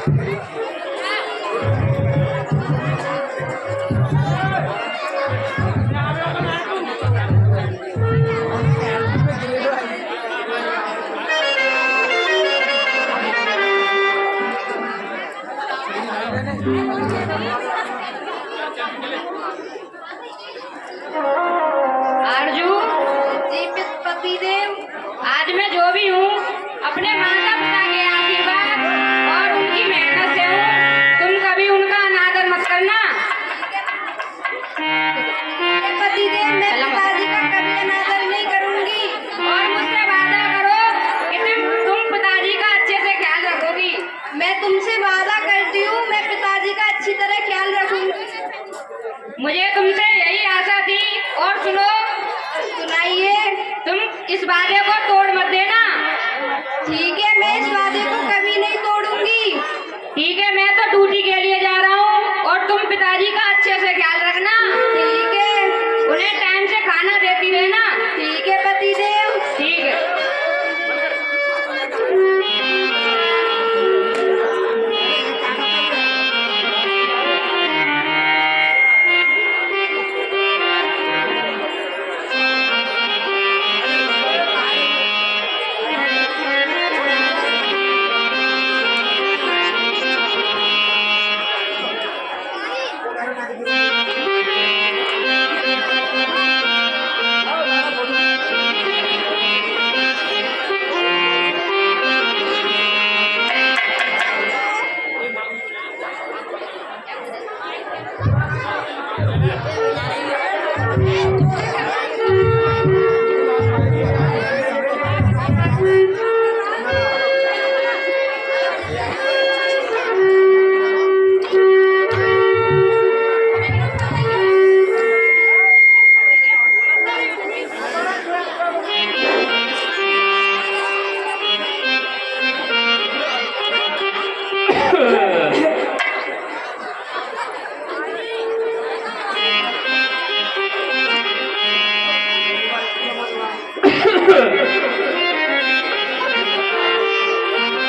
अर्जु जी पतिदेव, आज मैं जो भी हूँ अपने माता पिता के आशीर्वाद और उनकी मेहनत से हूँ। तुम कभी उनका अनादर मत करना। पतिदेव, मैं पिताजी का कभी अनादर नहीं करूंगी। और मुझसे वादा करो कि तुम पिताजी का अच्छे से ख्याल रखोगी। मैं तुमसे वादा करती हूँ, मैं पिताजी का अच्छी तरह ख्याल रखूंगी। मुझे तुमसे यही आशा थी। और सुनो, सुनाइए। तुम इस वादे को तोड़ मत देना। ठीक है, मैं इस वादे को कभी नहीं तोड़ूंगी। ठीक है, मैं तो ड्यूटी के लिए जा रहा हूँ और तुम पिताजी का अच्छे से ख्याल रखना। ठीक है, उन्हें टाइम से खाना देती रहना। ठीक है पतिदेव। ठीक है।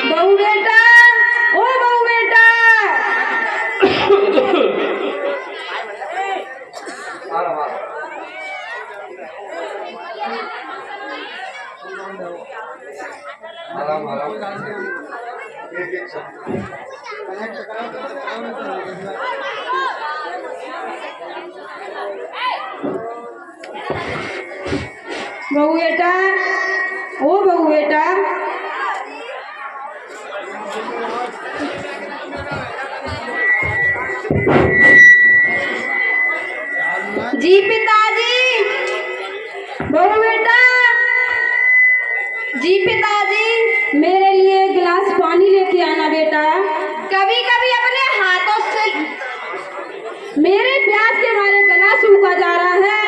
बहू बेटा, ओ बहू बेटा। बहू बेटा, ओ बहू बेटा। जी पिताजी। बहू बेटा। जी पिताजी, मेरे लिए एक गिलास पानी लेके आना बेटा। कभी कभी अपने हाथों से मेरे प्यास के मारे गला सूखा जा रहा है।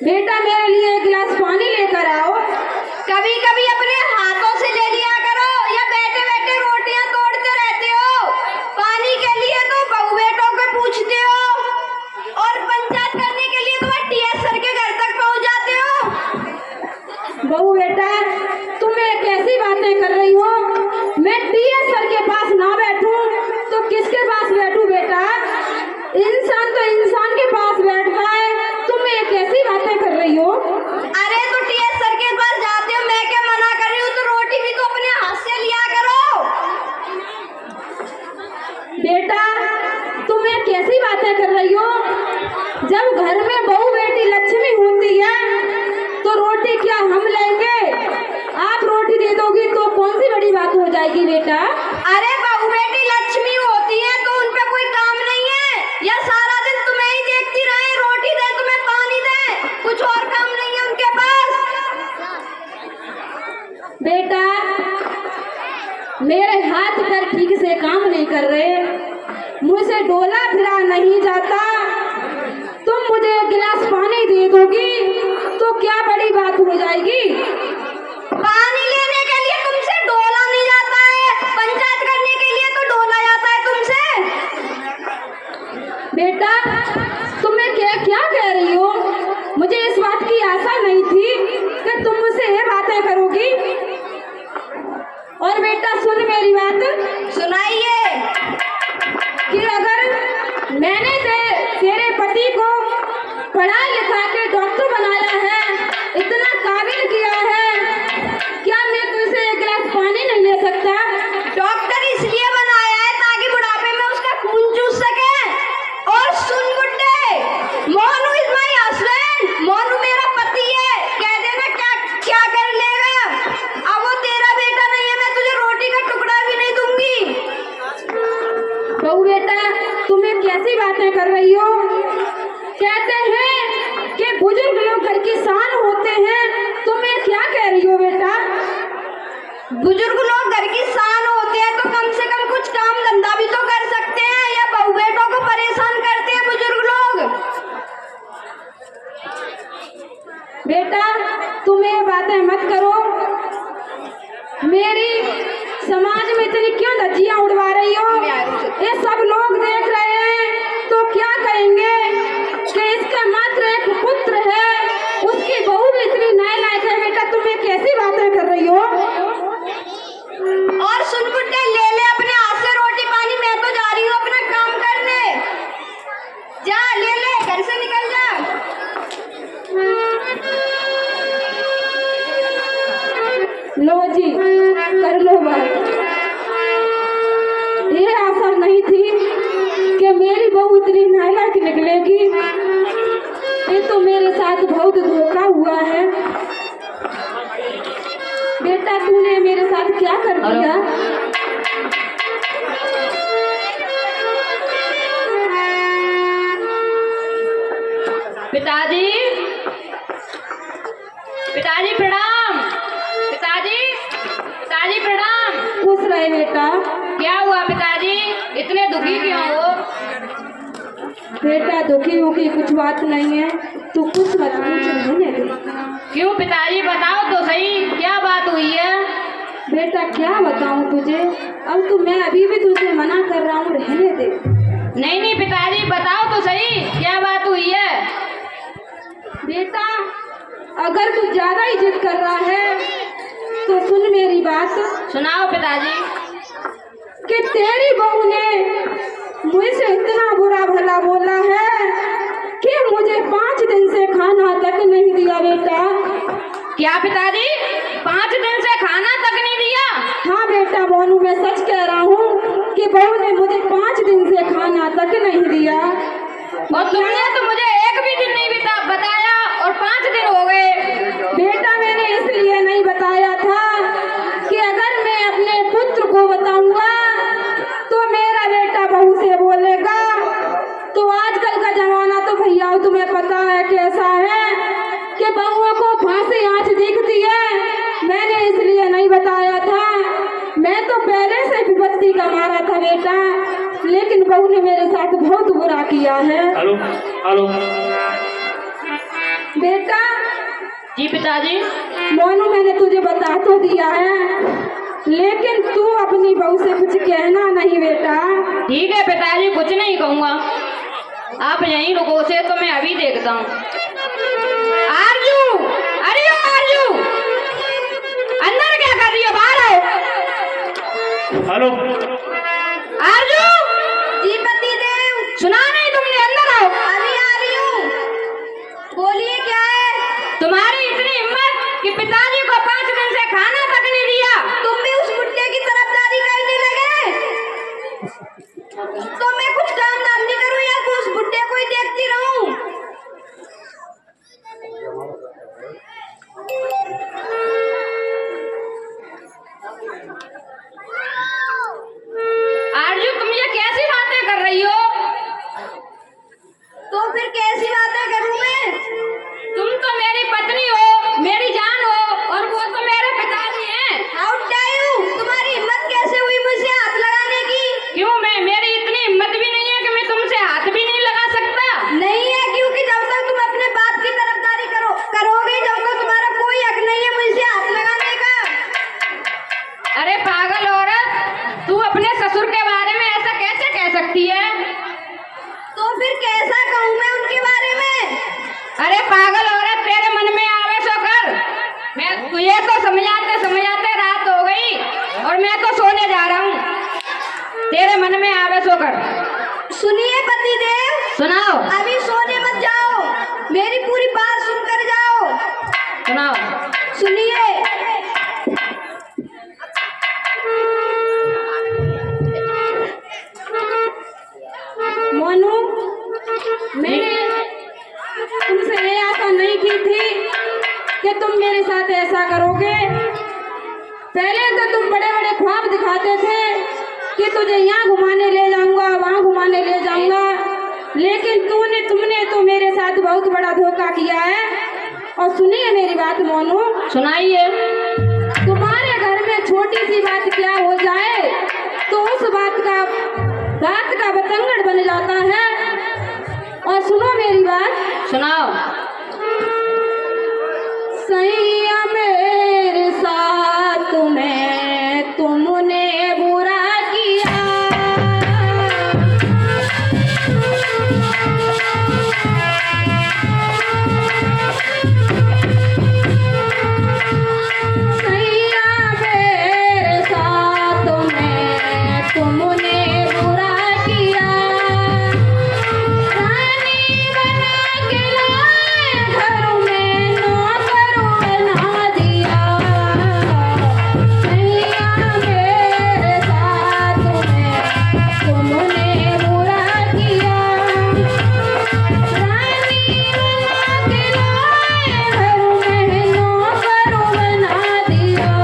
बेटा मेरे लिए एक गिलास पानी लेकर आओ। कभी कभी अपने हाथों से ले लिया करो, या बैठे बैठे रोटियां तोड़ते रहते हो। पानी के लिए तो बहू बेटों को पूछते हो, और पंचायत करने के लिए तो टीएस सर के घर तक पहुंच जाते हो। बहू बेटा, तुम कैसी बातें कर रही हो? मैं टीएस सर के पास ना बैठूं तो किसके पास बैठूं बेटा? इंसान तो इंसान के पास बैठता है। तुम कैसी बातें कर रही हो? अरे तो टीएस सर के पास जाते हो, मैं क्या मना कर रही हूँ? तो रोटी भी तो अपने हाथ से लिया करो। बेटा तुम कैसी बातें कर रही हो? जब घर में बहू बेटी लक्ष्मी होती है तो रोटी क्या हम लेंगे? आप रोटी दे दोगी तो कौन सी बड़ी बात हो जाएगी बेटा? अरे बहू बेटी लक्ष्मी होती है तो उन पे कोई काम नहीं है, या सारा दिन तुम्हें ही देखती रहे, रोटी दे तुम्हें पानी दे, कुछ और काम नहीं है उनके पास? बेटा मेरे हाथ पैर ठीक से काम नहीं कर रहे, मुझसे डोला फिरा नहीं जाता। तुम मुझे एक गिलास पानी दे दोगी तो क्या बड़ी बात हो जाएगी? पानी लेने के लिए तुमसे डोला नहीं जाता है, पंचायत करने के लिए तो डोला जाता है तुमसे। बेटा तुम्हें क्या कह रही हो? मुझे इस बात की आशा नहीं थी कि तुम मुझसे ये बातें करोगी। और बेटा सुन मेरी बात, कर रही हो? कहते हैं कि बुजुर्ग लोग घर की शान होते हैं, तुम ये क्या कह रही हो बेटा? बुजुर्ग लोग घर की शान होते हैं तो कम से कम कुछ काम धंधा भी तो कर सकते हैं, या बहू बेटों को परेशान करते हैं बुजुर्ग लोग। बेटा तुम ये बातें मत करो, मेरी समाज में इतनी क्यों धज्जियां उड़वा रही हो? ये सब लोग देख रहे हैं तो क्या कहेंगे कि इसका मात्र एक पुत्र है, उसकी बहू भी इतनी नालायक है। बेटा तुम ये कैसी बातें कर रही हो? और सुन बुड्ढे, ले अपने हाथ से रोटी पानी, मैं तो जा रही हूँ अपना काम करने। जा ले घर से निकल जा। लो जी कर लो बात। ये आशा नहीं थी कि मेरी बहू इतनी नालायक निकलेगी। ये तो मेरे साथ बहुत धोखा हुआ है। बेटा तूने मेरे साथ क्या कर दिया? पिताजी, पिताजी प्रणाम। पिताजी, पिताजी प्रणाम। खुश रहे बेटा। क्या हुआ पिताजी, इतने दुखी क्यों हो? बेटा दुखी होगी कुछ बात नहीं है, तू कुछ मत पूछ, रहने दे। क्यों पिताजी, बताओ तो सही, क्या बात हुई है? बेटा क्या बताऊं तुझे, अब तो मैं अभी भी तुझे मना कर रहा हूँ, रहने दे। नहीं नहीं पिताजी, बताओ तो सही, क्या बात हुई है? बेटा अगर तू ज्यादा ही जिद कर रहा है तो सुन मेरी बात। सुनाओ पिताजी। कि तेरी बहू ने मुझसे इतना बुरा भला बोला है कि मुझे 5 दिन से खाना तक नहीं दिया। बेटा क्या पिताजी, 5 दिन से खाना तक नहीं दिया? हाँ बेटा मोनू, मैं सच कह रहा हूँ कि बहू ने मुझे 5 दिन से खाना तक नहीं दिया। और तुमने तो मुझे एक भी दिन नहीं बताया और 5 दिन हो गए। बेटा मैंने इसलिए नहीं बताया था कि अगर मैं अपने पुत्र को बताऊंगा तो मेरा बेटा बहू से बोलेगा। तो आजकल का जमाना तो भैया तुम्हें पता है कैसा है कि बहुओं को फांसी आंच दिखती है। मैंने इसलिए नहीं बताया था, मैं तो पहले से विपत्ति का मारा था बेटा, लेकिन बहू ने मेरे साथ बहुत बुरा किया है। हेलो हेलो बेटा। जी पिताजी। मोनू मैंने तुझे बता तो दिया है, लेकिन तू अपनी बहू से कुछ कहना नहीं बेटा। ठीक है पिताजी, कुछ नहीं कहूँगा, आप यहीं रुको से तो मैं अभी देखता हूँ। आरजू, अरे ओ आरजू, अंदर क्या कर रही हो, बाहर आओ। हेलो आरजू। जी पतिदेव। सुना नहीं तुमने, अंदर आओ। अभी आ रही हूँ, बोलिए क्या है? तुम्हारी इतनी हिम्मत कि पिताजी को 5 दिन से खाना तक नहीं दिया। तुम भी उस बुड्ढे की तरफदारी करने लगे? तो मैं कुछ काम धाम नहीं करूँ या उस बुड्ढे को ही देखती रहूं? आरजू तुम ये कैसी बातें कर रही हो? तो फिर कैसी बातें करूं मैं? तुम तो मेरी पत्नी हो, मेरी जान हो, और वो तो मेरे पिताजी हैं। How dare you? तुम्हारी हिम्मत कैसे हुई मुझसे हाथ लगाने की? क्यों, मेरी इतनी हिम्मत भी नहीं है कि मैं तुमसे हाथ भी नहीं लगा सकता। नहीं है, क्योंकि जब तक तुम अपने बाप की तरफदारी करोगे जब तक तुम्हारा कोई हक नहीं है मुझसे हाथ लगाने का। अरे पागल औरत, तू अपने ससुर के बारे में ऐसा कैसे कह सकती है? तो फिर कैसा कहूँ मैं उनके बारे में? अरे पागल औरत, तेरे मन में आवे सो कर। मैं तुझे तो समझाते समझाते रात हो गई और मैं तो सोने जा रहा हूँ। तेरे मन में आवे सो कर। सुनिए पतिदेव। सुनाओ। अभी सोने मत जाओ, मेरी पूरी बात सुनकर जाओ। सुनाओ। सुनिए। मोनू, मैंने तुमसे ये आशा नहीं की थी कि तुम मेरे साथ ऐसा करोगे। पहले तो तुम बड़े बड़े ख्वाब दिखाते थे कि तुझे यहाँ घुमाने ले जाऊंगा, वहाँ घुमाने ले जाऊंगा, लेकिन साथ बहुत बड़ा धोखा किया है। और सुनिए मेरी बात मोनू, सुनाइए। तुम्हारे घर में छोटी सी बात क्या हो जाए तो उस बात का बतंगड़ बन जाता है। और सुनो मेरी बात, सुनाओ। सैया मेरे साथ में तुमने बुरा किया, सैया मेरे साथ में तुमने बुरा किया, रानी बना के लाए घर में नौकर बना दिया, सैया मेरे साथ में तुमने बुरा किया, रानी बना के लाए घर में नौकर बना दिया।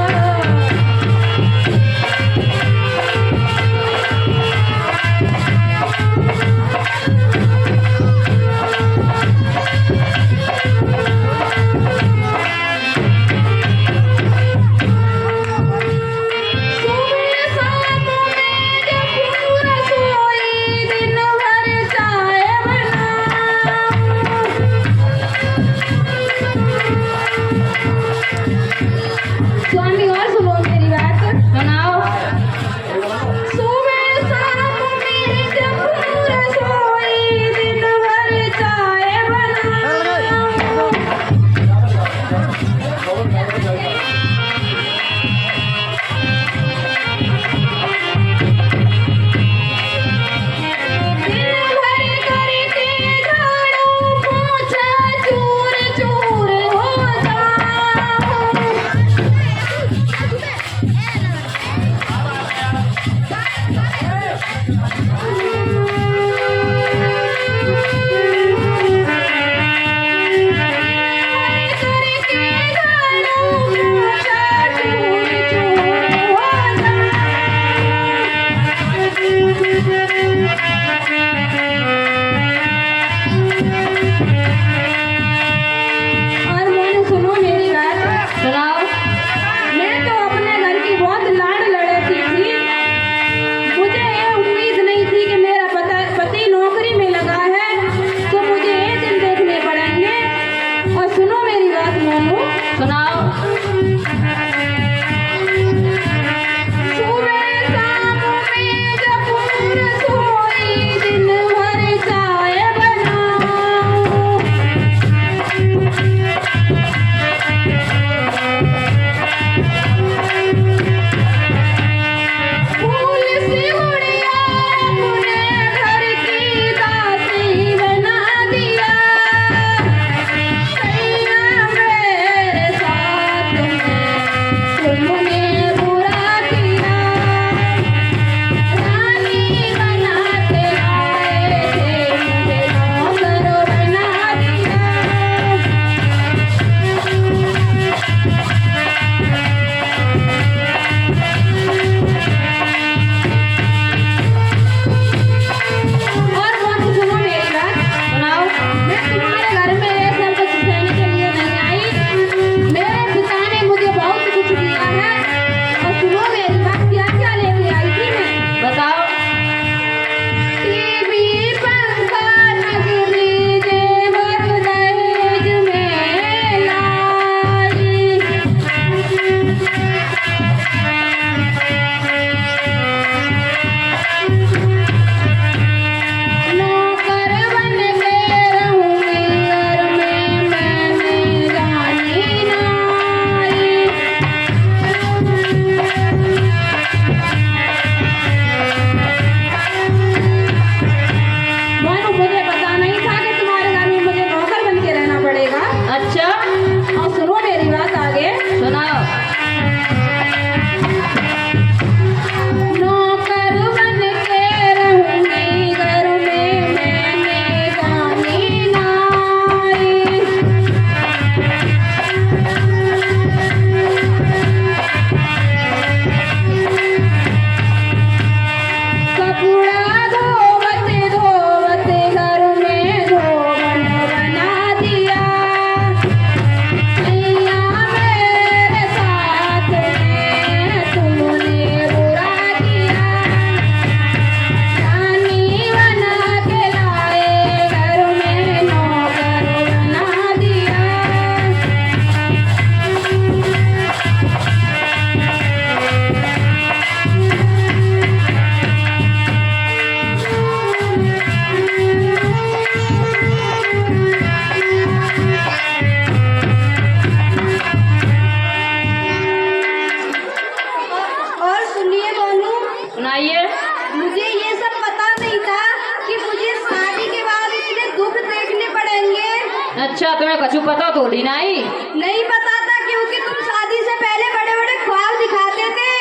तुम्हें कछु पता थोड़ी नहीं। नहीं पता था, क्योंकि तुम शादी से पहले बड़े बड़े ख्वाब दिखाते थे,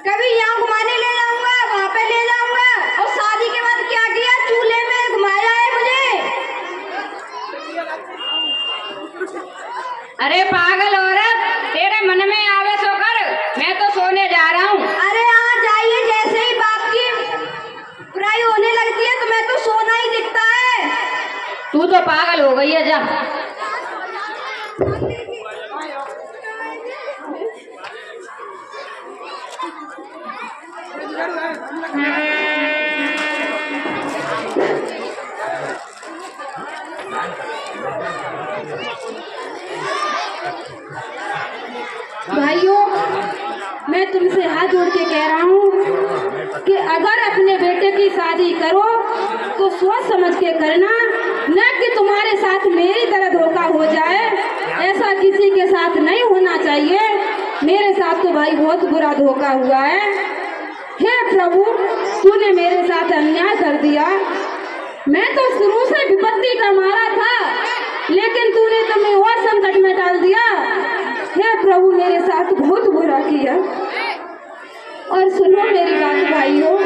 कभी यहाँ घुमाने ले जाऊंगा, वहाँ पे ले जाऊंगा, और शादी के बाद क्या किया, चूल्हे में घुमाया है मुझे। अरे पागल औरत, तेरे मन में आवे सो कर, मैं तो सोने जा रहा हूँ। अरे हाँ जाइए, जैसे ही बाप की बुराई होने लगती है तुम्हें तो सोना ही दिखता है। तू तो पागल हो गई है, जा। भाइयों, मैं तुमसे हाथ जोड़ के कह रहा हूँ कि अगर अपने बेटे की शादी करो तो सोच समझ के करना, न कि तुम्हारे साथ मेरी तरह धोखा हो जाए। ऐसा किसी के साथ नहीं होना चाहिए। मेरे साथ तो भाई बहुत बुरा धोखा हुआ है। हे प्रभु, तूने मेरे साथ अन्याय कर दिया। मैं तो शुरू से विपत्ति का मारा था, लेकिन तूने तुम्हें और संकट में डाल दिया। हे प्रभु, मेरे साथ बहुत बुरा किया। और सुनो मेरी बात भाइयों,